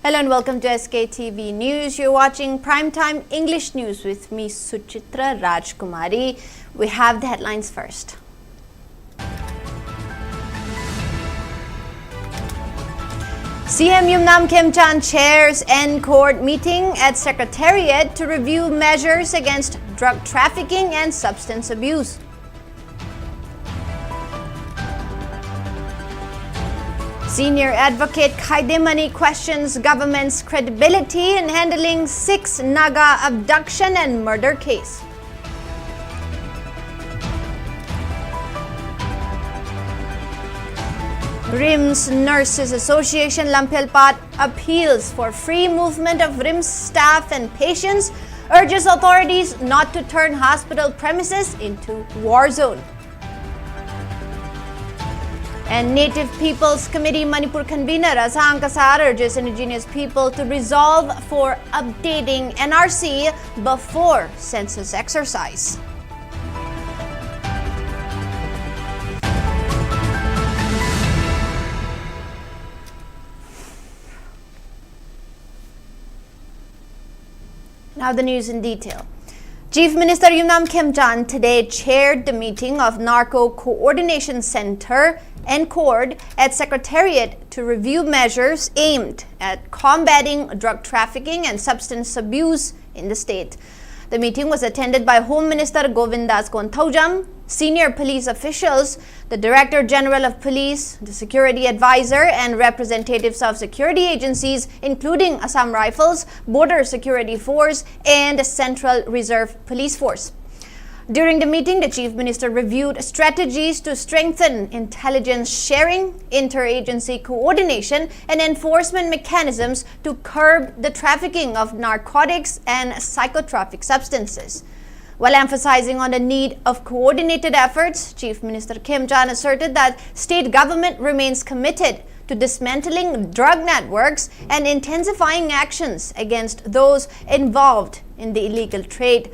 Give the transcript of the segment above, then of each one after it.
Hello and welcome to SKTV News. You're watching Primetime English News with me, SUCHITRA Rajkumari. We have the headlines first. CM Yumnam Khemchand chairs end court meeting at Secretariat to review measures against drug trafficking and substance abuse. Senior advocate Khaidemani questions government's credibility in handling 6 Naga abduction and murder case. RIMS Nurses Association Lamphelpat appeals for free movement of RIMS staff and patients, urges authorities not to turn hospital premises into war zone. And Native Peoples Committee Manipur convener Asang Kasar urges indigenous people to resolve for updating NRC before census exercise. Now the news in detail. Chief Minister Yumnam Khemchand today chaired the meeting of Narco Coordination Center (NCORD) at Secretariat to review measures aimed at combating drug trafficking and substance abuse in the state. The meeting was attended by Home Minister Govindas Konthaujam, senior police officials, the Director General of Police, the Security Advisor, and representatives of security agencies including Assam Rifles, Border Security Force, and Central Reserve Police Force. During the meeting, the Chief Minister reviewed strategies to strengthen intelligence sharing, interagency coordination, and enforcement mechanisms to curb the trafficking of narcotics and psychotropic substances. While emphasizing on the need of coordinated efforts, Chief Minister Khemchand asserted that state government remains committed to dismantling drug networks and intensifying actions against those involved in the illegal trade.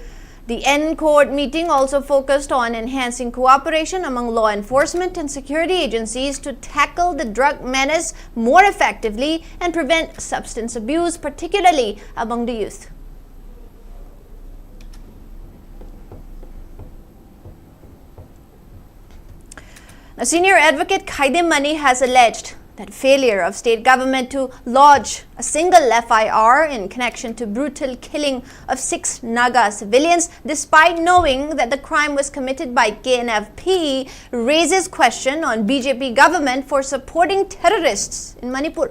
The NCORD meeting also focused on enhancing cooperation among law enforcement and security agencies to tackle the drug menace more effectively and prevent substance abuse, particularly among the youth. Now, senior advocate Khaidemani has alleged that failure of state government to lodge a single FIR in connection to brutal killing of 6 Naga civilians, despite knowing that the crime was committed by KNFP, raises question on BJP government for supporting terrorists in Manipur.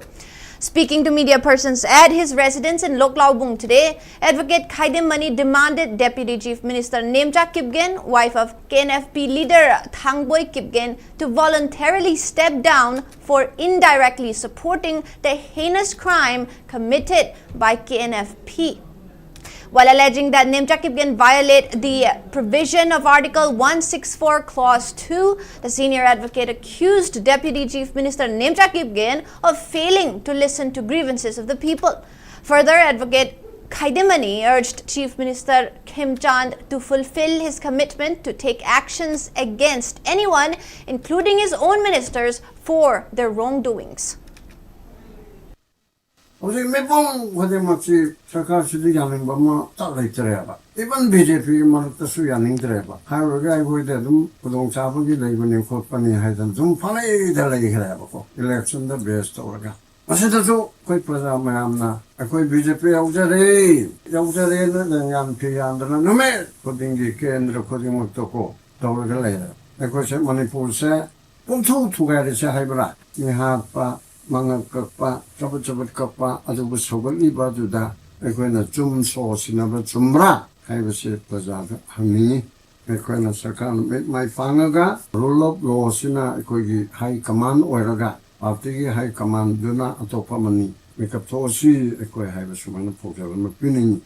Speaking to media persons at his residence in Loklaubung today, Advocate Khaidemani demanded Deputy Chief Minister Nemcha Kipgen, wife of KNFP leader Thangboy Kipgen, to voluntarily step down for indirectly supporting the heinous crime committed by KNFP. While alleging that Nemcha Kipgen violate the provision of Article 164 Clause 2, the senior advocate accused Deputy Chief Minister Nemcha Kipgen of failing to listen to grievances of the people. Further, Advocate Khaidemani urged Chief Minister Khemchand to fulfill his commitment to take actions against anyone, including his own ministers, for their wrongdoings. Even BJP manutta suyaning dreba. However, I would do Pudong Sabuki labor in company has and some funny the lady have election the best orga. I said so quite Prazamana, a quite BJP out the the young Piandra no man, putting the can recording of Toko, Dora later. A question Manipur said, Pum two together say hybrid. You have mga kapa, sabat kapa, adu sogal iba juda. Ako na zoom source na ba zumra. Kaya siya pazada hangi. Ako na sakan may pangaga. Rule of law sina ako gi high command oiraga. After gi high command duna atopa mani. May kaptosi ako ay sumana pogala mapining.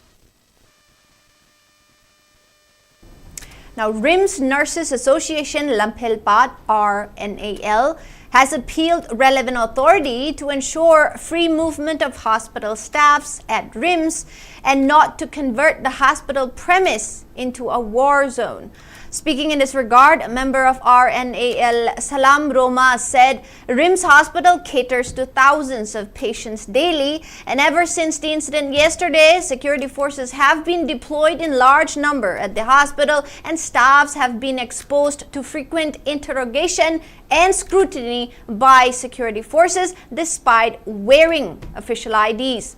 Now, RIMS Nurses Association Lamphelpat (RNAL) has appealed relevant authority to ensure free movement of hospital staffs at RIMS and not to convert the hospital premise into a war zone. Speaking in this regard, a member of RNAL Salam Roma said RIMS Hospital caters to thousands of patients daily, and ever since the incident yesterday, security forces have been deployed in large number at the hospital and staffs have been exposed to frequent interrogation and scrutiny by security forces despite wearing official IDs.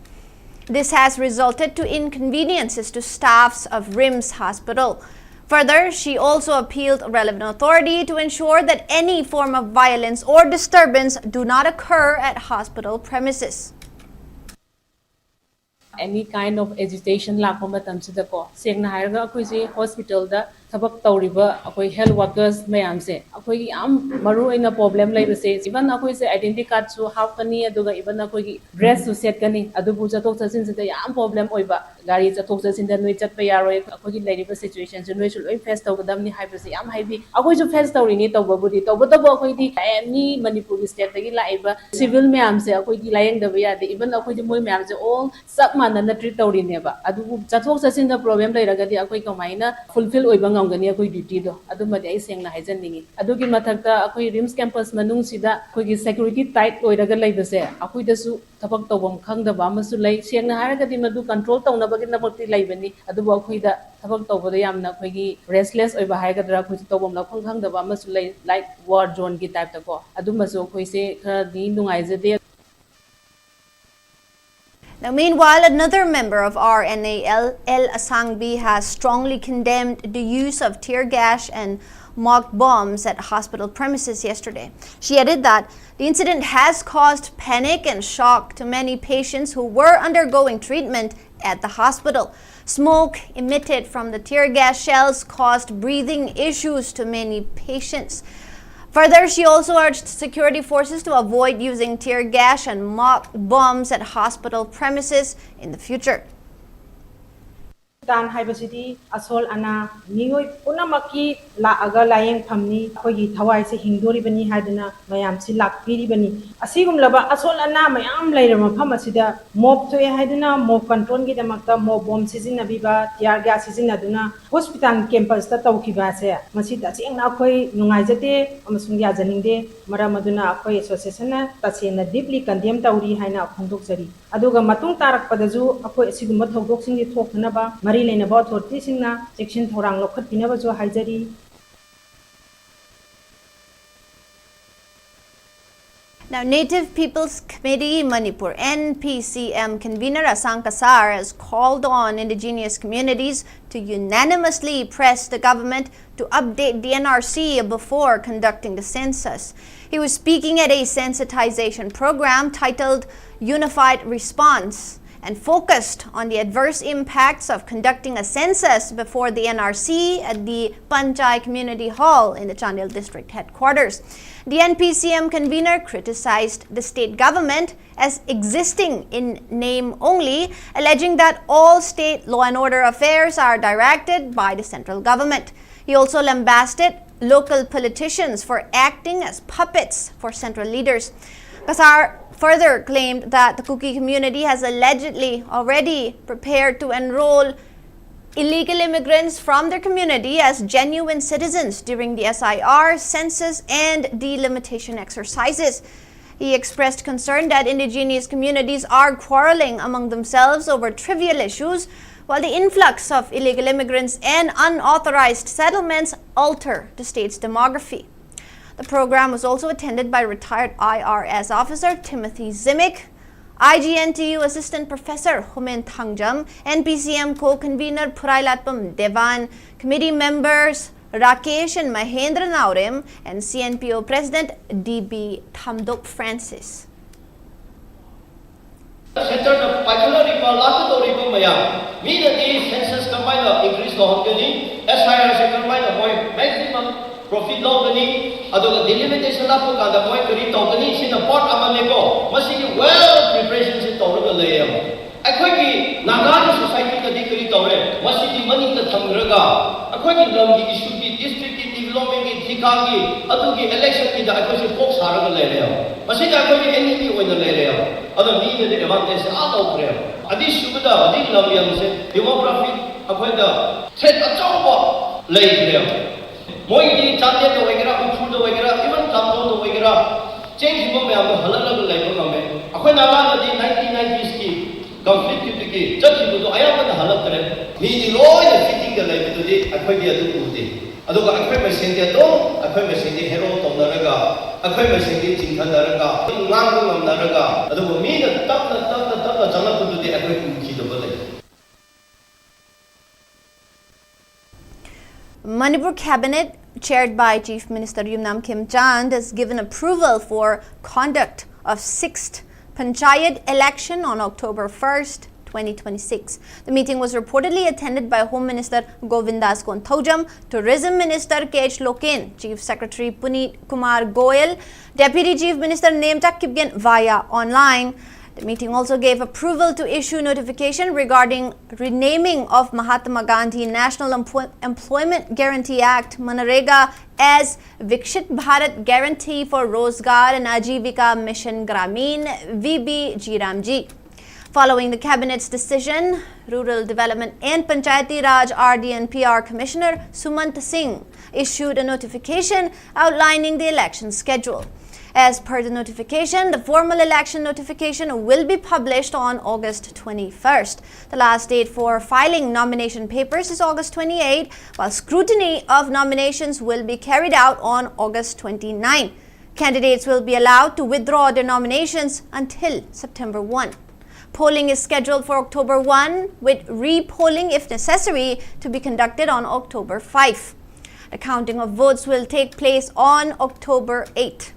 This has resulted to inconveniences to staffs of RIMS Hospital. Further, she also appealed relevant authority to ensure that any form of violence or disturbance do not occur at hospital premises. Any kind of agitation lakpa matamsida ko sengna hairaga akoi se hospital da thabak tawriba akoi health workers mayam se akoi yam maru aina problem lai se even akoi se identity card su half kani aduga even akoi gi dress su set kani adubu chatok chasin se yam problem oiba gari chatok chasin da noi chatpa yaroi akoi gi lairiba situation su noi su loi face tawdam ni haiba se yam haibi akoi su face tawri ni tawba budi tawba akoi di any Manipur state da gi laiba civil mayam se akoi gi layeng da ya de even akoi di moi mayam se all sub na treat tawri neba adu chathok chasin da problem lai ragadi akoi kamaina fulfill oiba ngangani akoi duty do adu madi ai sengna haijan ningi adu gi mathakta akoi RIMS campus manung sida akoi gi security tight oiraga laibase akoi dasu thabak tawbam khangdaba amasu lai sengna haragadi madu control tawna bagi nabakti laibani adu akoi da thabak tawbada yamna akoi gi restless oiba haigadra akoi tawbam la khangdaba amasu lai like war zone gi type ta ko adu maso akoi se khara di nungaijade. Now, meanwhile, another member of RNAL, El Asangbi, has strongly condemned the use of tear gas and mock bombs at hospital premises yesterday. She added that the incident has caused panic and shock to many patients who were undergoing treatment at the hospital. Smoke emitted from the tear gas shells caused breathing issues to many patients. Further, she also urged security forces to avoid using tear gas and mock bombs at hospital premises in the future. Dan haibasidi asol ana ningoi punamaki la aga layeng phamni khogi thawai se hingdori bani hadina mayam si lakpiri bani asigum laba asol ana mayam lairama pham asida mob thoe hadina mob control gi damakta mob bomb sizina biba tear gas sizina duna hospital campus ta tawki ba se masida chengna khoi nungai jate amasung ya janingde maramaduna khoi association na tasena deeply condemn tawri haina khongdok jari aduga matung tarak padaju akhoi asigum thodok singi thokna ba mari leina ba authority singna section thorang lokhat pinaba jo haijari. Now, Native People's Committee Manipur NPCM convener Asang Kasar has called on indigenous communities to unanimously press the government to update the NRC before conducting the census. He was speaking at a sensitization program titled Unified Response and focused on the adverse impacts of conducting a census before the NRC at the Panchai Community Hall in the Chandel District headquarters. The NPCM convener criticized the state government as existing in name only, alleging that all state law and order affairs are directed by the central government. He also lambasted local politicians for acting as puppets for central leaders. Kasar further claimed that the Kuki community has allegedly already prepared to enroll illegal immigrants from their community as genuine citizens during the SIR, census, and delimitation exercises. He expressed concern that indigenous communities are quarreling among themselves over trivial issues, while the influx of illegal immigrants and unauthorized settlements alter the state's demography. The program was also attended by retired IRS officer Timothy Zimic, IGNTU Assistant Professor Homen Thangjam, NPCM co-convener Purailatpam Devan, committee members Rakesh and Mahendra Naurem, and CNPO President DB Thamdok Francis. Center of particularly for laboratory maya, immediately census combined increase the Hongkong, SIR combined point maximum profit law gani, adoga delimitation lapo kada point kari tawgani sina part amaneko, masigi well preparation si tawraga layam. Akhoi Naga society kadi kari tawre, masigi money ta thamraga. Akhoi lamgi issue ki district ki development ki thikagi, adogi election ki da akhoi si focus haraga layam. Masigi akhoi NEP oina layam. Ado ni ne advantage a taw kare. Adi shubda adi lamyam se demographic akhoi da threat achaw ba lay kare. Moi Chandet the Wagera, Ufu the Wagera, even Tamto the Wagera, change from Halana like Gome. Akwanaga the 1990s key, conflict to the key, judge to I am the Halatre. He lawyer fitting the life today, Aquadia to Uti. Adoka Aqua Sente, Aqua Sente Hero Tomaraga, Aqua Sente Tinkandaraga, Lango Naraga, Adoka mean a Tata Jana to the Aqua Key the village. Manipur Cabinet, chaired by Chief Minister Yumnam Khemchand, has given approval for conduct of 6th Panchayat election on October 1st, 2026. The meeting was reportedly attended by Home Minister Govindas Konthojam, Tourism Minister K.H. Loken, Chief Secretary Puneet Kumar Goyal, Deputy Chief Minister Nemchak Kipgen via online. The meeting also gave approval to issue notification regarding renaming of Mahatma Gandhi National Employment Guarantee Act (Manrega) as Vikshit Bharat Guarantee for Rozgar and Ajivika Mission Gramin (VBG). Following the Cabinet's decision, Rural Development and Panchayati Raj RD and PR Commissioner Sumant Singh issued a notification outlining the election schedule. As per the notification, the formal election notification will be published on August 21st. The last date for filing nomination papers is August 28, while scrutiny of nominations will be carried out on August 29. Candidates will be allowed to withdraw their nominations until September 1. Polling is scheduled for October 1, with re-polling, if necessary, to be conducted on October 5. The counting of votes will take place on October 8.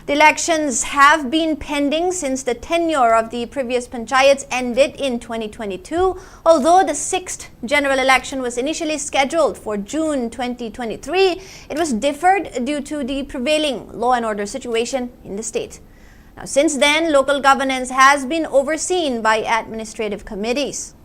The elections have been pending since the tenure of the previous panchayats ended in 2022, although the 6th general election was initially scheduled for June 2023. It was deferred due to the prevailing law and order situation in the state. Now, since then, local governance has been overseen by administrative committees.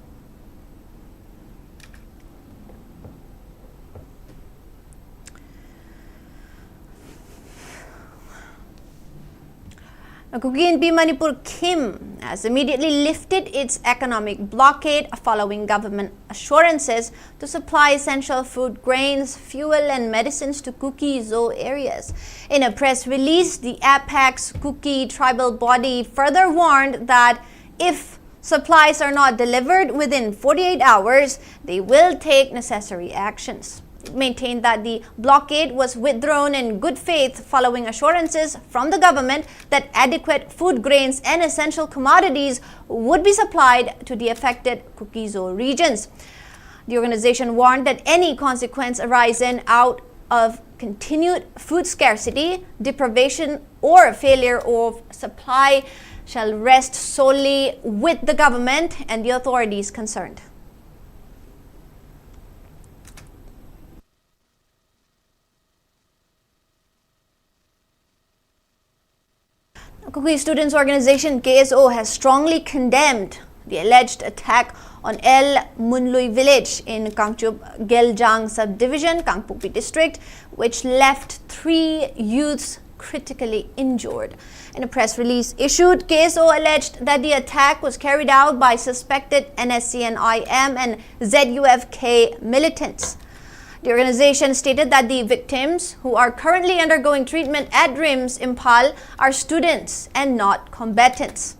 Kuginpi Manipur Kim has immediately lifted its economic blockade following government assurances to supply essential food grains, fuel and medicines to Kuki-Zo areas. In a press release, the Apex Kuki tribal body further warned that if supplies are not delivered within 48 hours, they will take necessary actions. It maintained that the blockade was withdrawn in good faith following assurances from the government that adequate food grains and essential commodities would be supplied to the affected Kuki-Zo regions. The organization warned that any consequence arising out of continued food scarcity, deprivation, or failure of supply shall rest solely with the government and the authorities concerned. Kuki Students Organization KSO has strongly condemned the alleged attack on El Munlui village in Kangchup Geljang subdivision, Kangpukpi district, which left 3 youths critically injured. In a press release issued, KSO alleged that the attack was carried out by suspected NSCN-IM and ZUFK militants. The organization stated that the victims, who are currently undergoing treatment at RIMS Imphal, are students and not combatants.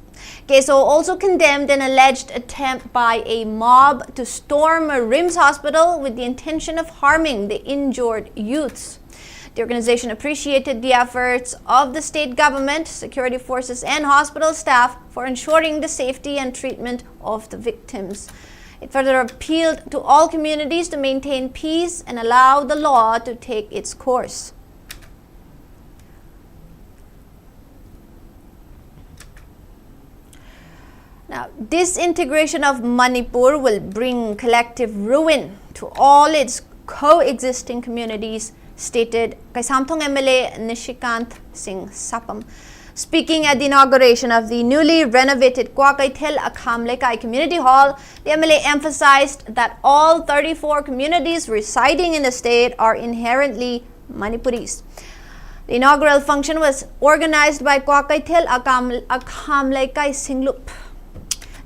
KSO also condemned an alleged attempt by a mob to storm a RIMS hospital with the intention of harming the injured youths. The organization appreciated the efforts of the state government, security forces, and hospital staff for ensuring the safety and treatment of the victims. It further appealed to all communities to maintain peace and allow the law to take its course. Now, disintegration of Manipur will bring collective ruin to all its coexisting communities, stated Kaisamthong MLA Nishikant Singh Sapam. Speaking at the inauguration of the newly renovated Kwakaithel Akhamlekai Community Hall, the MLA emphasized that all 34 communities residing in the state are inherently Manipuris. The inaugural function was organized by Kwakaithel Akhamlekai Singlup.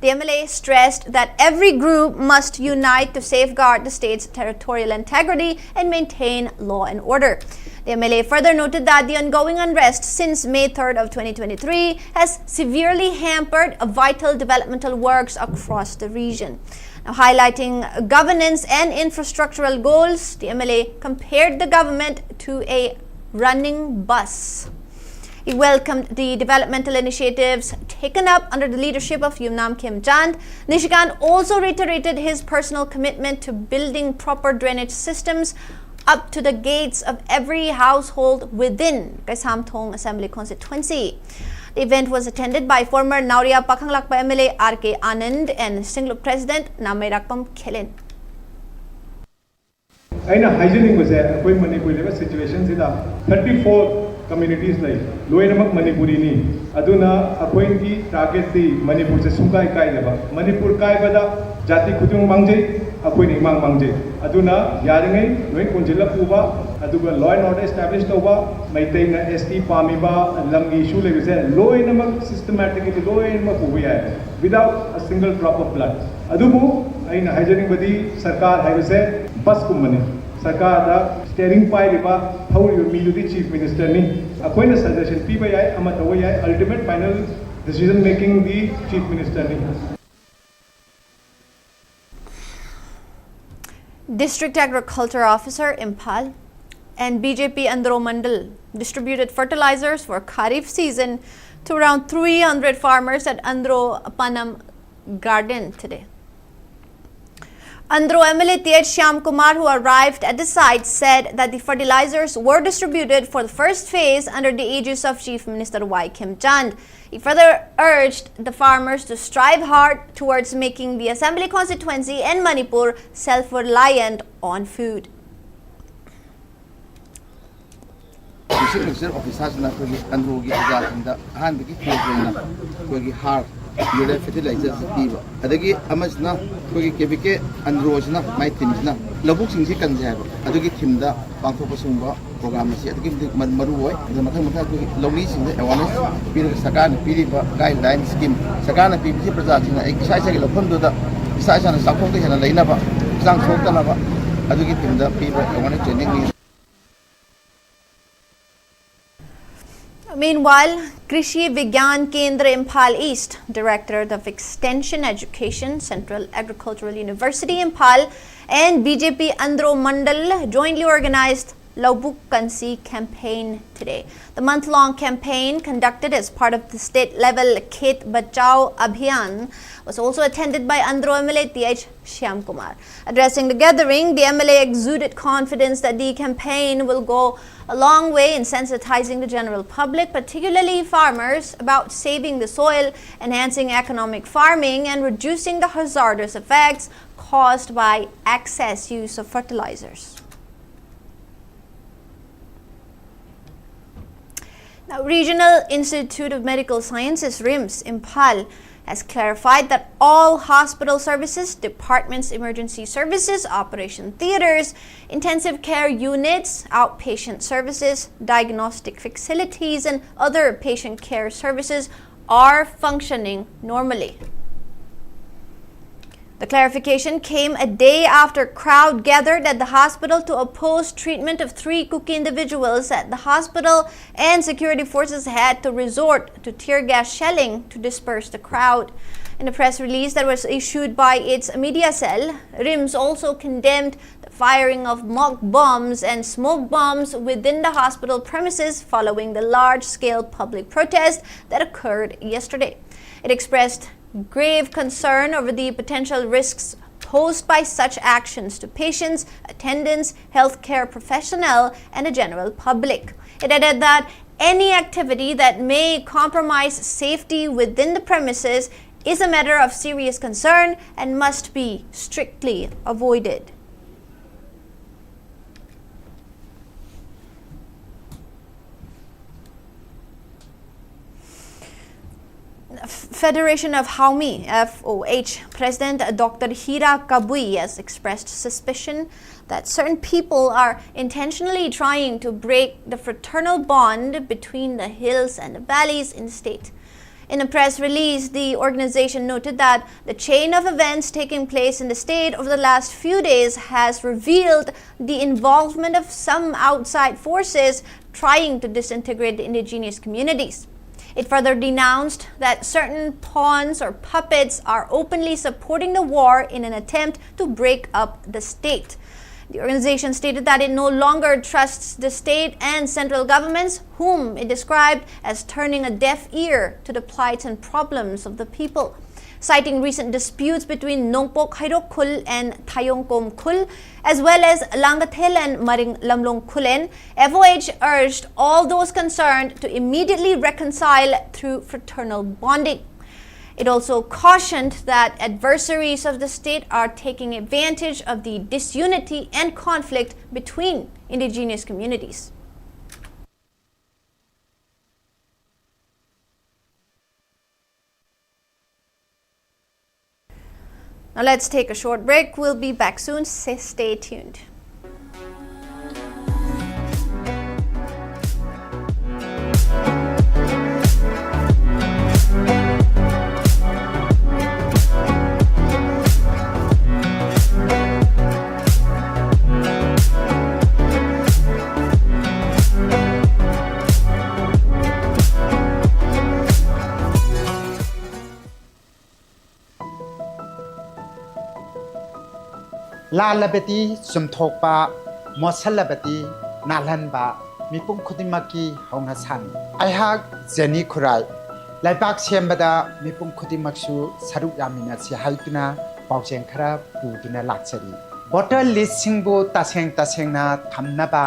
The MLA stressed that every group must unite to safeguard the state's territorial integrity and maintain law and order. The MLA further noted that the ongoing unrest since May 3rd of 2023 has severely hampered vital developmental works across the region. Now, highlighting governance and infrastructural goals, the MLA compared the government to a running bus. He welcomed the developmental initiatives taken up under the leadership of Yumnam Khemchand. Nishikant also reiterated his personal commitment to building proper drainage systems up to the gates of every household within Kaisamthong Assembly constituency. The event was attended by former Nauria Pakhanglakpa MLA R.K. Anand and Singlup President Namairakpam Khelin. Aina hygienic was a Manipur situation 34 communities like Loinamak Manipuri ni Aduna appointee target the Manipur se Sungai Kaidaba Manipur Kaibada Jati Kutung Mangje appointing Mang Mangje Aduna Yaringai Noin Kunjila Puba Aduga law and order established over maintain ST Pamiba and Lamgi Shule was a Loinamak systematically Loinamak Puya without a single drop of blood. Adubu Aina hygienic body Sarkar has a bus kumani. Sarkar da steering pai riba how you meet the chief minister ni appoint a suggestion PBI Amatawai ultimate final decision making the chief minister ni. District Agriculture Officer Imphal and BJP Andro Mandal distributed fertilizers for Kharif season to around 300 farmers at Andro Panam Garden today. Andro MLA T.H. Shyam Kumar, who arrived at the site, said that the fertilizers were distributed for the first phase under the aegis of Chief Minister Y. Khemchand. He further urged the farmers to strive hard towards making the Assembly constituency and Manipur self-reliant on food. Yule fertilizers piba adagi amasna kogi kebike androsna mai timsna labuk singsi kanjaba adagi timda pangthopa sumba program si adagi maru hoy mathang mathang kogi lawni singde awareness pir sakana piriba guideline scheme sakana pibisi prajatina ek sai sai lafam do da sai sai na sakhong de hena leina ba sang thok ta na ba adagi timda piba awareness training ni. Meanwhile, Krishi Vigyan Kendra Imphal East, Director of Extension Education, Central Agricultural University Imphal, and BJP Andro Mandal jointly organized Laubuk Kansi campaign today. The month-long campaign, conducted as part of the state-level Khet Bachao Abhiyan, was also attended by Andro MLA T.H. Shyam Kumar. Addressing the gathering, the MLA exuded confidence that the campaign will go a long way in sensitizing the general public, particularly farmers, about saving the soil, enhancing economic farming, and reducing the hazardous effects caused by excess use of fertilizers. Now, Regional Institute of Medical Sciences, RIMS, Imphal, has clarified that all hospital services, departments, emergency services, operation theaters, intensive care units, outpatient services, diagnostic facilities, and other patient care services are functioning normally. The clarification came a day after a crowd gathered at the hospital to oppose treatment of 3 Kuki individuals at the hospital, and security forces had to resort to tear gas shelling to disperse the crowd. In a press release that was issued by its media cell, RIMS also condemned the firing of mock bombs and smoke bombs within the hospital premises following the large-scale public protest that occurred yesterday. It expressed grave concern over the potential risks posed by such actions to patients, attendants, healthcare personnel, and the general public. It added that any activity that may compromise safety within the premises is a matter of serious concern and must be strictly avoided. Federation of Haumi, FOH, President Dr. Hira Kabui has expressed suspicion that certain people are intentionally trying to break the fraternal bond between the hills and the valleys in the state. In a press release, the organization noted that the chain of events taking place in the state over the last few days has revealed the involvement of some outside forces trying to disintegrate the indigenous communities. It further denounced that certain pawns or puppets are openly supporting the war in an attempt to break up the state. The organization stated that it no longer trusts the state and central governments, whom it described as turning a deaf ear to the plights and problems of the people. Citing recent disputes between Nongpok Hairok Khul and Thayongkom Khul, as well as Langathel and Maring Lamlong Khulen, FOH urged all those concerned to immediately reconcile through fraternal bonding. It also cautioned that adversaries of the state are taking advantage of the disunity and conflict between indigenous communities. Now let's take a short break. We'll be back soon. Stay tuned. Lalabati sumthokpa mosalabati nalanba mipum khudimaki haunasan aihak jeni khurai laibak sembada mipum khudimaksu saruk yamina si haituna paujeng khara puduna laksari voter list singbu tasengna thamnaba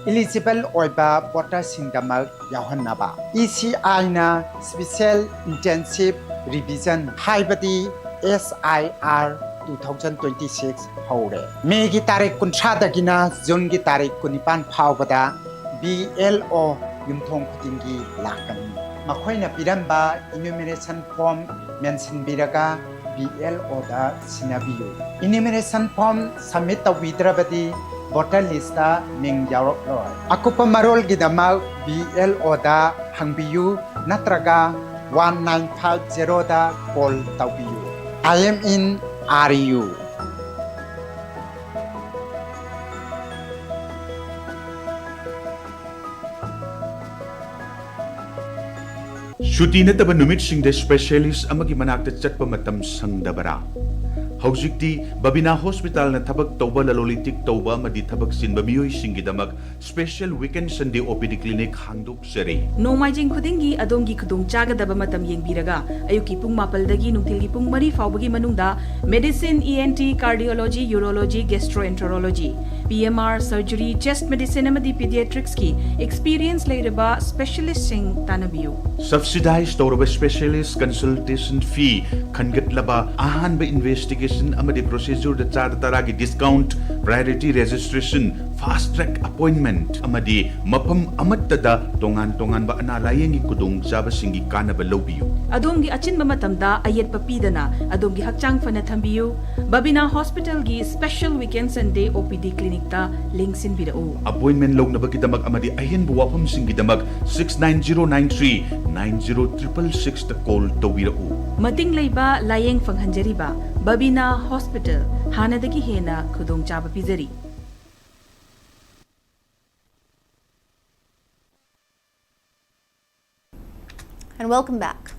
eligible oiba voter singdamak yauhannaba ECI na special intensive revision haibati SIR 2026 haure Mei gi tarik kunthra dagina June gi tarik kunipan phawbada BLO yumthong khutingi lakani makhoina piramba enumeration form mention biraga BLO da sinabiyu enumeration form submit tawidrabadi voter list da ming yarok loi akupa marol gi dama BLO da hangbiyu natraga 1950 da call tawiyu I am in RU. Shuti nataba numitsingde specialist amagi manakta chatpa matam sangdabara. Haujikti Babina Hospital na tabak tauba lalolitik tauba madi tabak sin bamiyoy singidamak special weekend Sunday OPD clinic hangdok seri. Nomaijing khudingi adongi khudong chagadaba matam yengbiraga ayuki pung mapaldagi nungtilgi pung mari faubagi manungda medicine ENT cardiology urology gastroenterology PMR surgery chest medicine amadi pediatrics ki experience leiraba specialist sing tanabiyu Subsidized tauba specialist consultation fee khangatlaba ahanba investigation amadi procedure da char taragi discount priority registration fast track appointment amadi mapam amattada tongan ba analayengi kudong chaba singi kanaba lobiyu adongi achinba matamda ayet papidana adongi hakchang fana thambiyu Babina Hospital gi special weekend Sunday OPD clinic ta linksin bidao appointment log na bagidamak amadi ayen buwapam singidamak 69093 90666 ta call tawirao mating leiba layeng fanghanjariba Babina Hospital hanadagi hena khudong chaba pizari And welcome back.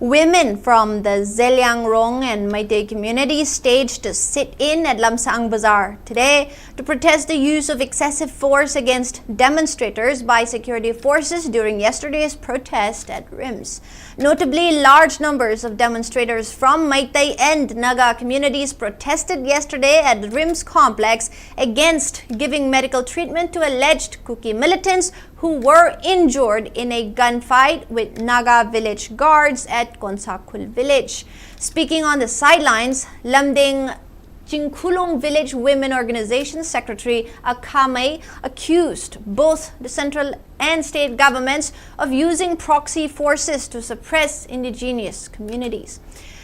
Women from the Zeliangrong and Meitei communities staged a sit-in at Lamsang Bazaar today to protest the use of excessive force against demonstrators by security forces during yesterday's protest at RIMS. Notably, large numbers of demonstrators from Meitei and Naga communities protested yesterday at the RIMS complex against giving medical treatment to alleged Kuki militants who were injured in a gunfight with Naga village guards at Konsakul village. Speaking on the sidelines, Lamding Jingkulong Village Women Organization Secretary Akame accused both the central and state governments of using proxy forces to suppress indigenous communities.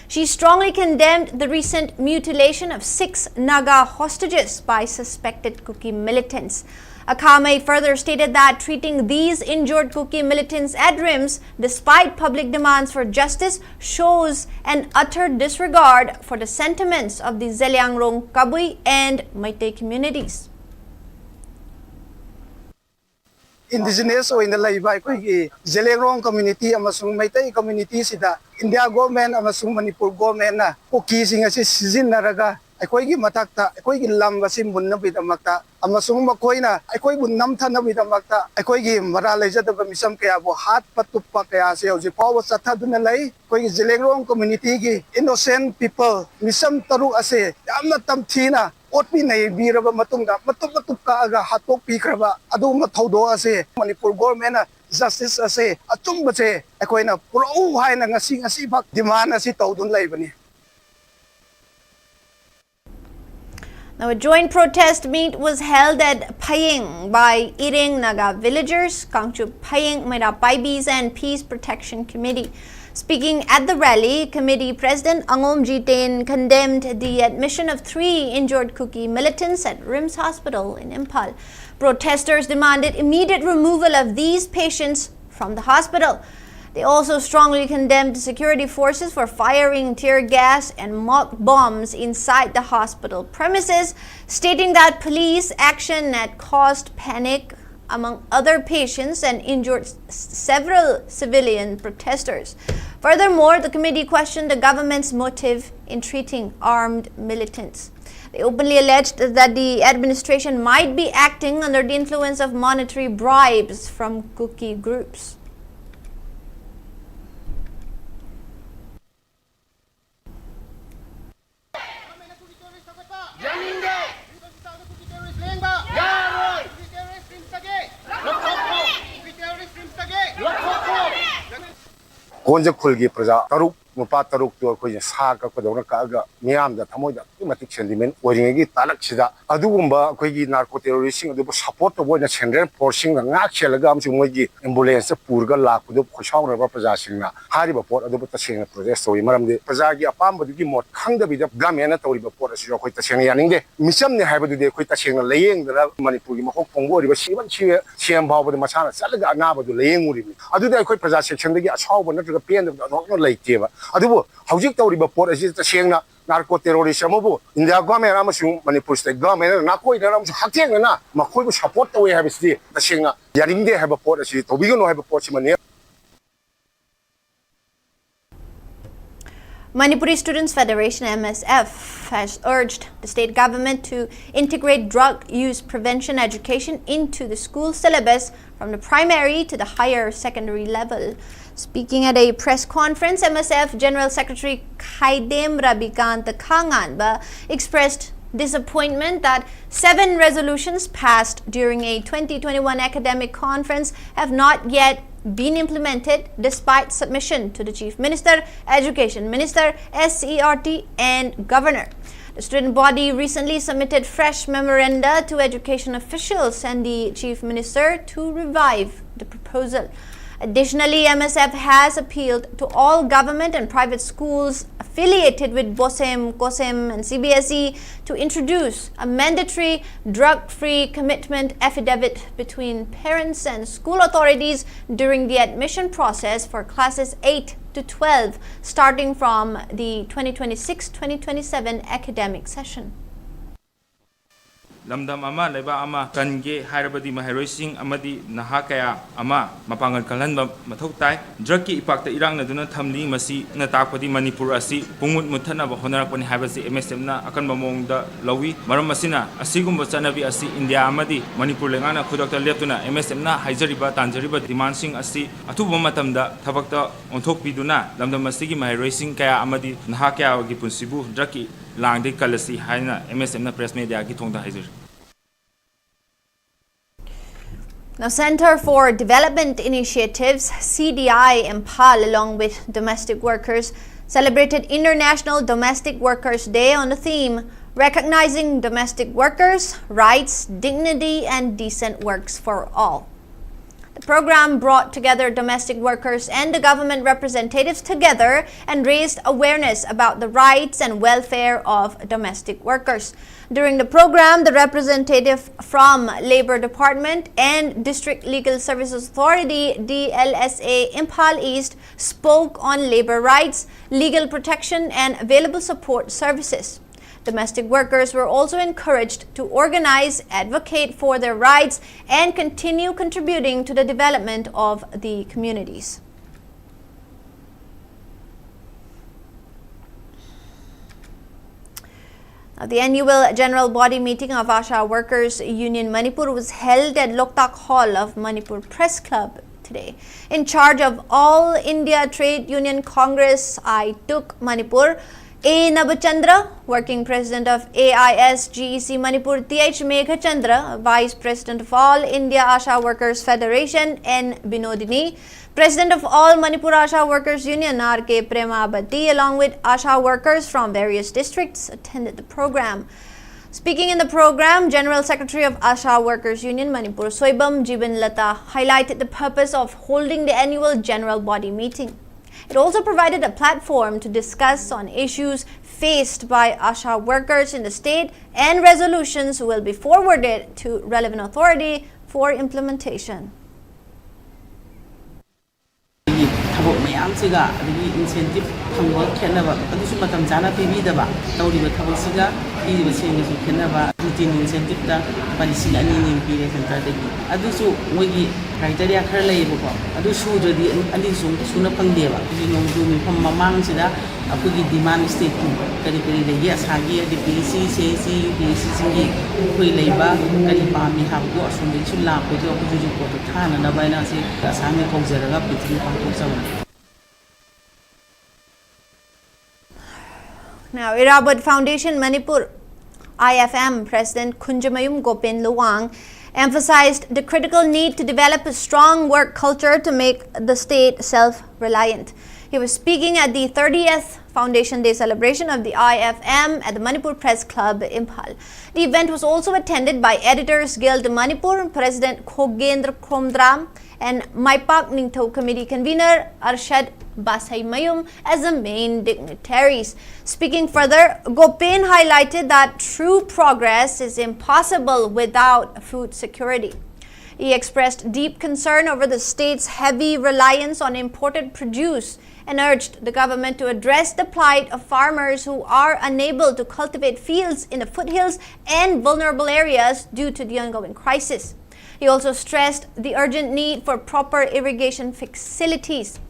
She strongly condemned the recent mutilation of 6 Naga hostages by suspected Kuki militants. Akame further stated that treating these injured Kuki militants at RIMS, despite public demands for justice, shows an utter disregard for the sentiments of the Zeliangrong, Kabui and Meitei communities. Indigenous o inalaiba aikoigi Zeliangrong community amasung Meitei community sida India government amasung Manipur government na Kuki-sing asi sizinaraga aikoigi matakta aikoigi lam asi munnabidamakta amasung makoina aikoibu namthanabidamata aikoigi mara leijadaba misam kaya bo hat patuppa kaya se hoji pawa chathaduna lai aikoigi Zeliangrong community gi innocent people misam taru ase yamna tamthina Otpi nei biraba matungda matup ka aga hatok pikraba adu mathaudo ase Manipur government na justice ase achungba che akoina puro haina ngasi bak demand ase tawdun laibani. Now, a joint protest meet was held at Paying by Ireng Naga villagers, Kangchup Paying, Mera Paibis and Peace Protection Committee. Speaking at the rally, committee president Angom Jiten condemned the admission of 3 injured Kuki militants at RIMS Hospital in Imphal. Protesters demanded immediate removal of these patients from the hospital. They also strongly condemned security forces for firing tear gas and mock bombs inside the hospital premises, stating that police action had caused panic among other patients and injured several civilian protesters. Furthermore, the committee questioned the government's motive in treating armed militants. They openly alleged that the administration might be acting under the influence of monetary bribes from Kuki groups. Konja khulgi praja taruk mupa taruk tu ko sa ka ko dona ka ga miam da thamoi da matik sentiment oring gi talak sida adugumba ko gi narco terrorism adu support to boina central forcing nga khelaga am chungoi gi ambulance purga la ku do khosaw ra praja singna hari ba pot adu ta sing project so maram de praja gi apam bu gi mot khang da bi da gamena tori ba pot asi ko ta sing yaning de misam ne ha ba de ko ta sing leyeng da Manipur gi mahok pongbo ri ba siban chi siam baw ba de masana salaga na ba du leyeng uri adu da ko praja section de gi asaw ba na ga pen da no leite ba adubu haujuk tawriba pot asi tasengna narco terrorism bu India government amasung Manipur state government na koi na amasung hakteng na makoi bu support tawe habisi tasengna yaringde haba pot asi tobigono haba pot simane. Manipuri Students Federation MSF has urged the state government to integrate drug use prevention education into the school syllabus from the primary to the higher secondary level. Speaking at a press conference, MSF General Secretary Khaidem Rabikant Khanganba expressed disappointment that 7 resolutions passed during a 2021 academic conference have not yet been implemented despite submission to the Chief Minister, Education Minister, SERT and Governor. The student body recently submitted fresh memoranda to education officials and the Chief Minister to revive the proposal. Additionally, MSF has appealed to all government and private schools affiliated with BOSEM, COSEM and CBSE to introduce a mandatory drug-free commitment affidavit between parents and school authorities during the admission process for classes 8 to 12 starting from the 2026-2027 academic session. Lamdam ama leba ama kange hairabadi maharoising amadi nahakaya ama mapangal kalhanba mathok tai drug ki ipakta irang na duna thamli masi na takpadi Manipur asi pungmut muthana ba honarakpani haibasi MSM na akan bamongda lawi maram masina asigumba chanabi asi India amadi Manipur lengana khudakta leptuna MSM na haijariba tanjariba demand sing asi atuba matamda thabakta onthokpiduna lamdam masigi maharoising kaya amadi nahakaya gi punsibu drug ki langde kalasi haina MSM na press media ki thongda haijari. Now, Center for Development Initiatives, CDI Imphal, along with domestic workers, celebrated International Domestic Workers Day on the theme, Recognizing Domestic Workers' Rights, Dignity and Decent Works for All. The program brought together domestic workers and the government representatives together and raised awareness about the rights and welfare of domestic workers. During the program, the representative from Labor Department and District Legal Services Authority DLSA Imphal East spoke on labor rights, legal protection and available support services. Domestic workers were also encouraged to organize, advocate for their rights, and continue contributing to the development of the communities. The annual General Body Meeting of Asha Workers Union Manipur was held at Loktak Hall of Manipur Press Club today. In charge of All India Trade Union Congress, I took Manipur, A. Nabachandra, Working President of AISGEC Manipur, Th. Meghachandra, Vice President of All India Asha Workers Federation, N. Binodini, President of All Manipur Asha Workers Union, R.K. Premabati, along with Asha workers from various districts, attended the program. Speaking in the program, General Secretary of Asha Workers Union Manipur, Soibam Jiban Lata, highlighted the purpose of holding the annual General Body Meeting. It also provided a platform to discuss on issues faced by Asha workers in the state, and resolutions will be forwarded to relevant authority for implementation. ꯃꯌꯥꯝꯁꯤꯒ ꯑꯗꯒꯤ incentive ꯐꯪꯕ ꯈꯦꯠꯅꯕ ꯑꯗꯨꯁꯨ ꯃꯇꯝ ꯆꯥꯅ ꯄꯤꯕꯤꯗꯕ ꯇꯧꯔꯤꯕ ꯊꯕꯛꯁꯤꯒ ꯄꯤꯔꯤꯕ ꯁꯦꯟꯒꯁꯨ ꯈꯦꯠꯅꯕ routine ꯏꯟꯁꯦꯟꯇꯤꯞꯇ ꯂꯨꯄꯥ 2,200 ꯄꯤꯔꯦ ꯁꯦꯟꯇꯔꯗꯒꯤ ꯑꯗꯨꯁꯨ ꯃꯣꯏꯒꯤ ꯀ꯭ꯔꯥꯏꯇꯦꯔꯤꯌꯥ ꯈꯔ ꯂꯩꯌꯦꯕꯀꯣ ꯑꯗꯨ ꯁꯨꯗ꯭ꯔꯗꯤ ꯑꯅꯤꯁꯨ ꯁꯨꯅ ꯐꯪꯗꯦꯕ ꯍꯧꯖꯤꯛ ꯅꯣꯡꯖꯨ ꯃꯤꯐꯝ ꯃꯃꯥꯡꯁꯤꯗ ꯑꯩꯈꯣꯏꯒꯤ ꯗꯤꯃꯥꯟ ꯁ꯭ꯇꯦꯠꯀꯤ ꯀꯔꯤ ꯀꯔꯤ ꯂꯩꯒꯦ ꯑꯁꯥꯒꯤ ꯑꯗꯩ PSC, CAC, UPSCꯁꯤꯡꯒꯤ ꯑꯩꯈꯣꯏ ꯂꯩꯕ ꯀꯔꯤ ꯄꯥꯝꯃꯤ ꯍꯥꯏꯕꯗꯣ ꯑꯁꯣꯝꯗꯒꯤꯁꯨ ꯂꯥꯛꯄꯗꯣ ꯑꯩꯈꯣꯏꯁꯨ ꯔꯤꯄꯣꯔꯠꯇꯣ ꯊꯥꯅꯅꯕ ꯍꯥꯏꯅ ꯑꯁꯤ ꯑꯁꯥꯝꯅ ꯀꯧꯖꯔꯒ ꯄ꯭ꯔꯤꯊꯤꯕꯤ ꯄꯥꯡꯊꯣꯛꯆꯕꯅꯤ. Now, Irabad Foundation Manipur IFM President Kunjamayum Gopen Luwang emphasized the critical need to develop a strong work culture to make the state self-reliant. He was speaking at the 30th Foundation Day celebration of the IFM at the Manipur Press Club, Imphal. The event was also attended by Editors Guild Manipur, President Khogendra Kromdram, and Maipak Ningtho Committee Convener Arshad Basay Mayum as the main dignitaries. Speaking further, Gopen highlighted that true progress is impossible without food security. He expressed deep concern over the state's heavy reliance on imported produce and urged the government to address the plight of farmers who are unable to cultivate fields in the foothills and vulnerable areas due to the ongoing crisis. He also stressed the urgent need for proper irrigation facilities.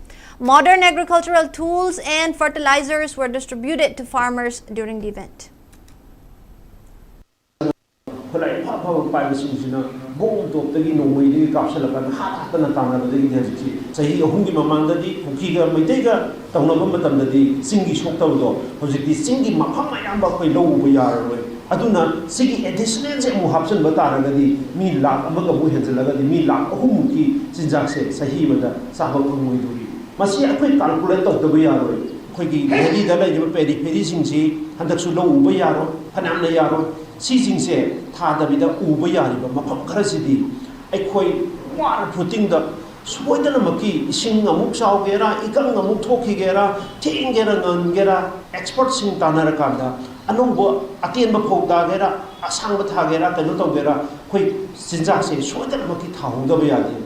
Modern agricultural tools and fertilizers were distributed to farmers during the event. aduna sigi additional se mu hapsan bataragadi mi lakh amaga mu henjalagadi mi lakh ahumuki sinjak se sahi bada sabak ngoi duri masi akhoi calculate tawdaba yaroi khoigi heri da lai jiba peri peri singsi handaksu lo uba yaro phanam na yaro si singse thadabida uba yariba mafam kharasidi akhoi war putting da soidana maki ising amuk saugera ikang amuk thokigera thingera ngangera expert sing tanarakanda anongbo atenba phogdagera asangba thagera kanu tawgera khoi sinjak se soidana maki thahudaba yadi.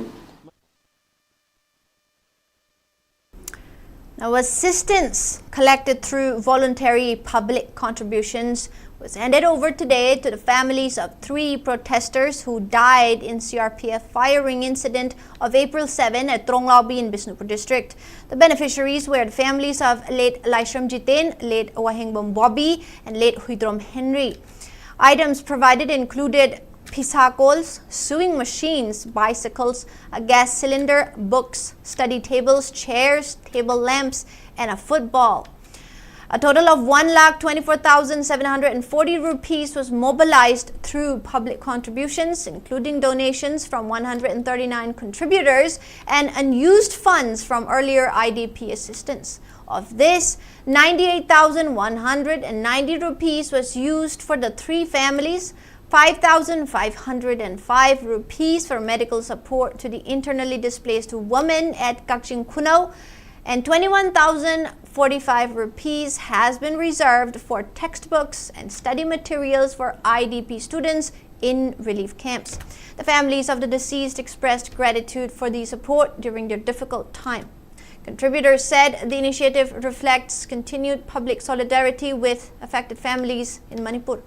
Now, assistance collected through voluntary public contributions was handed over today to the families of 3 protesters who died in CRPF firing incident of April 7 at Tronglaubi in Bisnupur district. The beneficiaries were the families of late Laishram Jiten, late Wahengbom Bobby, and late Huidrom Henry. Items provided included pisacols, sewing machines, bicycles, a gas cylinder, books, study tables, chairs, table lamps, and a football. A total of 1,24,740 rupees was mobilized through public contributions, including donations from 139 contributors and unused funds from earlier IDP assistance. Of this, 98,190 rupees was used for the 3 families. 5,505 rupees for medical support to the internally displaced woman at Kakching Kuno, and 21,045 rupees has been reserved for textbooks and study materials for IDP students in relief camps. The families of the deceased expressed gratitude for the support during their difficult time. Contributors said the initiative reflects continued public solidarity with affected families in Manipur.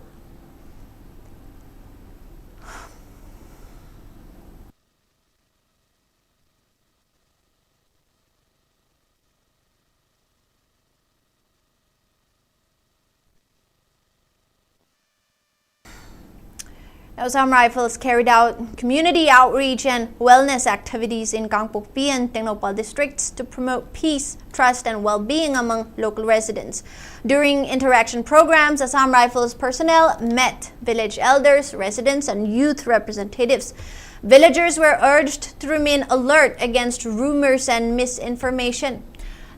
Assam Rifles carried out community outreach and wellness activities in Gangpokpi and Tengnopal districts to promote peace, trust, and well-being among local residents. During interaction programs, Assam Rifles personnel met village elders, residents, and youth representatives. Villagers were urged to remain alert against rumors and misinformation.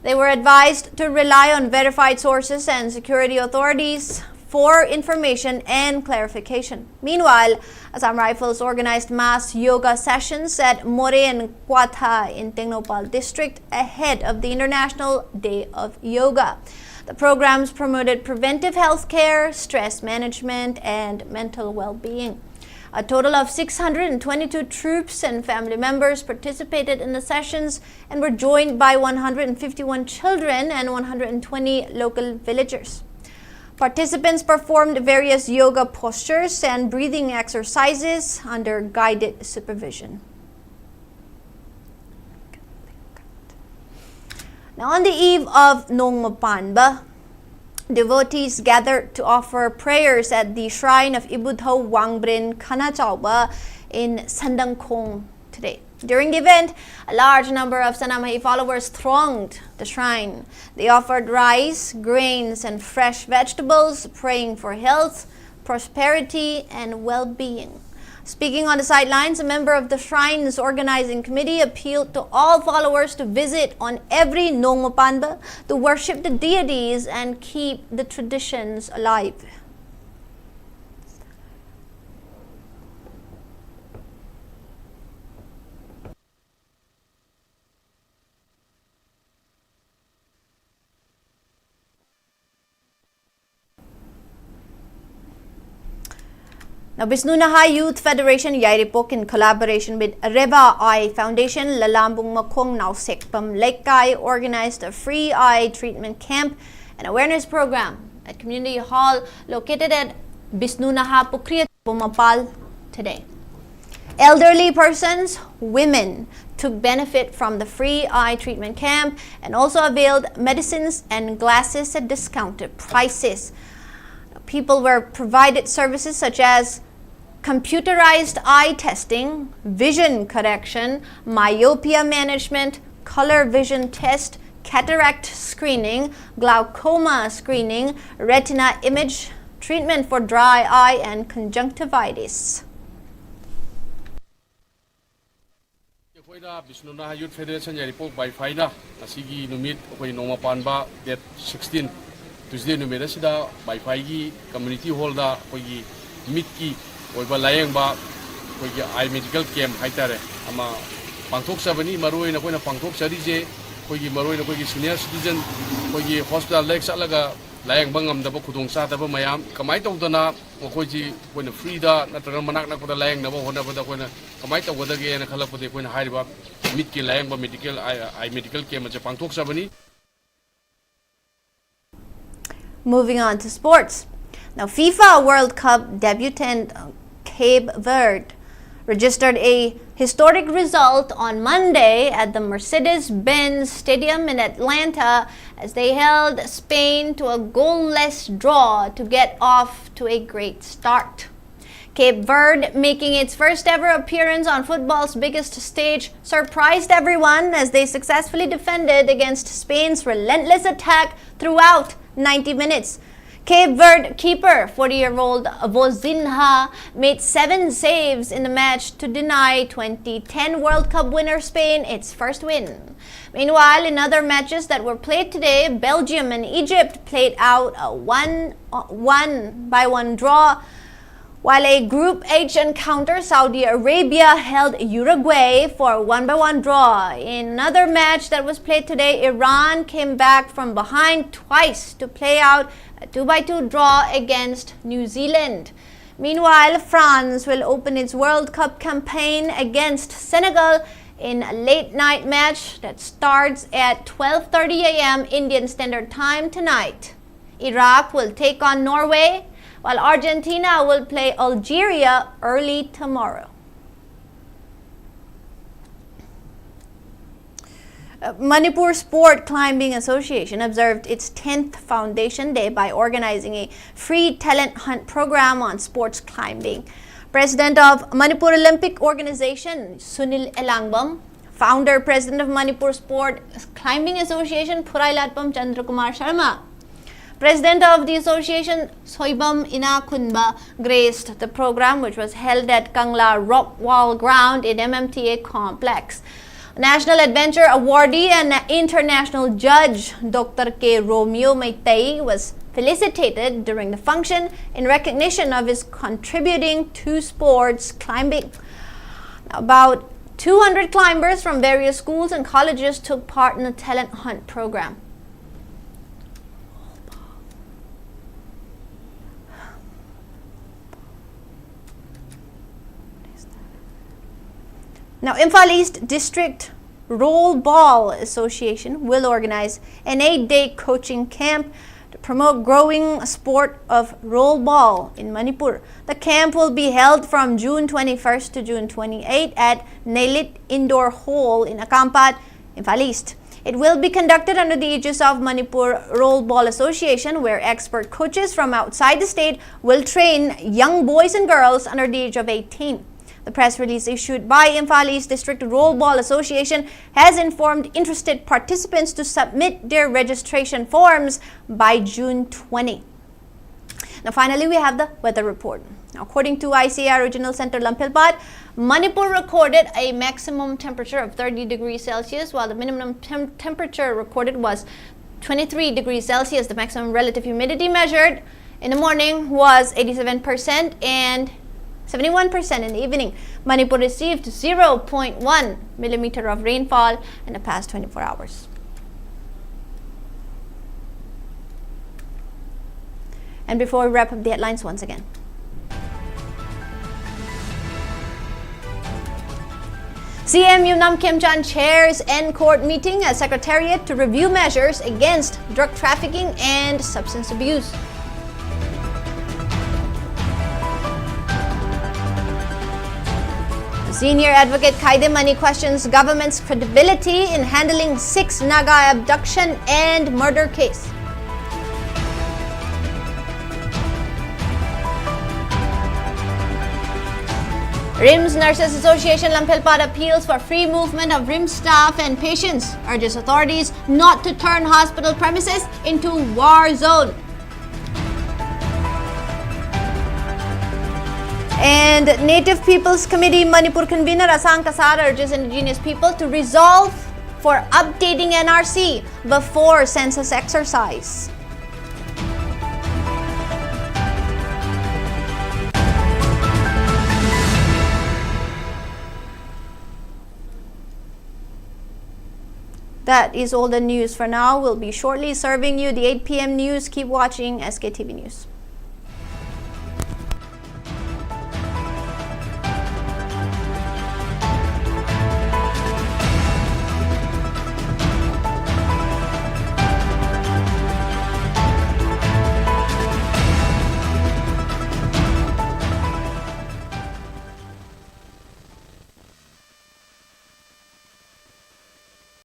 They were advised to rely on verified sources and security authorities for information and clarification. Meanwhile, Assam Rifles organized mass yoga sessions at More and Kwatha in Tengnopal district ahead of the International Day of Yoga. The programs promoted preventive health care, stress management, and mental well-being. A total of 622 troops and family members participated in the sessions and were joined by 151 children and 120 local villagers. Participants performed various yoga postures and breathing exercises under guided supervision. Now, on the eve of Nong Mapanba, devotees gathered to offer prayers at the shrine of Ibudho Wangbrin Kanachauba in Sandangkhong today. During the event, a large number of Sanamahi followers thronged the shrine. They offered rice, grains, and fresh vegetables, praying for health, prosperity, and well-being. Speaking on the sidelines, a member of the shrine's organizing committee appealed to all followers to visit on every Nong Mapanba to worship the deities and keep the traditions alive. Now, Bisnunaha Youth Federation Yairipok, in collaboration with Reva Eye Foundation, Lalambung Makong Nausekpam Lekkai, organized a free eye treatment camp and awareness program at Community Hall located at Bisnunaha Pukriya Bumapal today. Elderly persons, women, took benefit from the free eye treatment camp and also availed medicines and glasses at discounted prices. People were provided services such as computerized eye testing, vision correction, myopia management, color vision test, cataract screening, glaucoma screening, retina image treatment for dry eye and conjunctivitis. Bisnunaha Youth Federation Yairipok by Faina, Asigi Numit, Noma Panba, date 16, Tuesday Numit Asida, by Faigi, Community Holder, Mitki, Oiba Layangba, I medical camp, Haitare, Ama Pangtok Sabani, Maru in a Pangtok Sarije, Maru in a senior citizen, hospital Lex Alaga, Layang Bangam, the Bokudong Sataba Mayam, Kamaito Dana, Okoji, when a Frida, Nataramanak, the Layang, the when a Kamaita was again a color for the when Haiba, Mitki Layang, medical, I medical camp at Pangtok Sabani. Moving on to sports. Now, FIFA World Cup debutant Cape Verde registered a historic result on Monday at the Mercedes-Benz Stadium in Atlanta as they held Spain to a goalless draw to get off to a great start. Cape Verde, making its first ever appearance on football's biggest stage, surprised everyone as they successfully defended against Spain's relentless attack throughout 90 minutes. Cape Verde keeper, 40-year-old Vozinha, made 7 saves in the match to deny 2010 World Cup winner Spain its first win. Meanwhile, in other matches that were played today, Belgium and Egypt played out a 1-1 draw, While a Group H encounter, Saudi Arabia held Uruguay for a 1-1 draw. In another match that was played today, Iran came back from behind twice to play out a 2-2 draw against New Zealand. Meanwhile, France will open its World Cup campaign against Senegal in a late-night match that starts at 12:30 a.m. Indian Standard Time tonight. Iraq will take on Norway, while Argentina will play Algeria early tomorrow. Manipur Sport Climbing Association observed its 10th Foundation Day by organizing a free talent hunt program on sports climbing. President of Manipur Olympic Organization, Sunil Elangbam, founder President of Manipur Sport Climbing Association, Phurai Latpam Chandrakumar Sharma, President of the association, Soibam Inakunba, graced the program, which was held at Kangla Rockwall Ground in MMTA Complex. National Adventure Awardee and International Judge Dr. K. Romeo Maitei was felicitated during the function in recognition of his contributing to sports climbing. About 200 climbers from various schools and colleges took part in the talent hunt program. Now, Imphal East District Roll Ball Association will organize an 8-day coaching camp to promote growing sport of roll ball in Manipur. The camp will be held from June 21st to June 28 at Nelit Indoor Hall in Akampat, Imphal East. It will be conducted under the aegis of Manipur Roll Ball Association, where expert coaches from outside the state will train young boys and girls under the age of 18. The press release issued by Imphal East District Roll Ball Association has informed interested participants to submit their registration forms by June 20. Now finally, we have the weather report. Now, according to ICAR Regional Center Lampilpat, Manipur recorded a maximum temperature of 30 degrees Celsius, while the minimum temperature recorded was 23 degrees Celsius. The maximum relative humidity measured in the morning was 87% and 71% in the evening. Manipur received 0.1 millimeter of rainfall in the past 24 hours. And before we wrap up the headlines once again, CM Yunam Kimchan chairs N-Court meeting at Secretariat to review measures against drug trafficking and substance abuse. Senior advocate Kaide Mani questions government's credibility in handling 6 Naga abduction and murder case. RIMS Nurses Association Lampilpat appeals for free movement of RIMS staff and patients, urges authorities not to turn hospital premises into war zone. And Native Peoples Committee Manipur convener Asang Kasar urges indigenous people to resolve for updating NRC before census exercise. That is all the news for now. We'll be shortly serving you the 8 p.m. news. Keep watching SKTV News.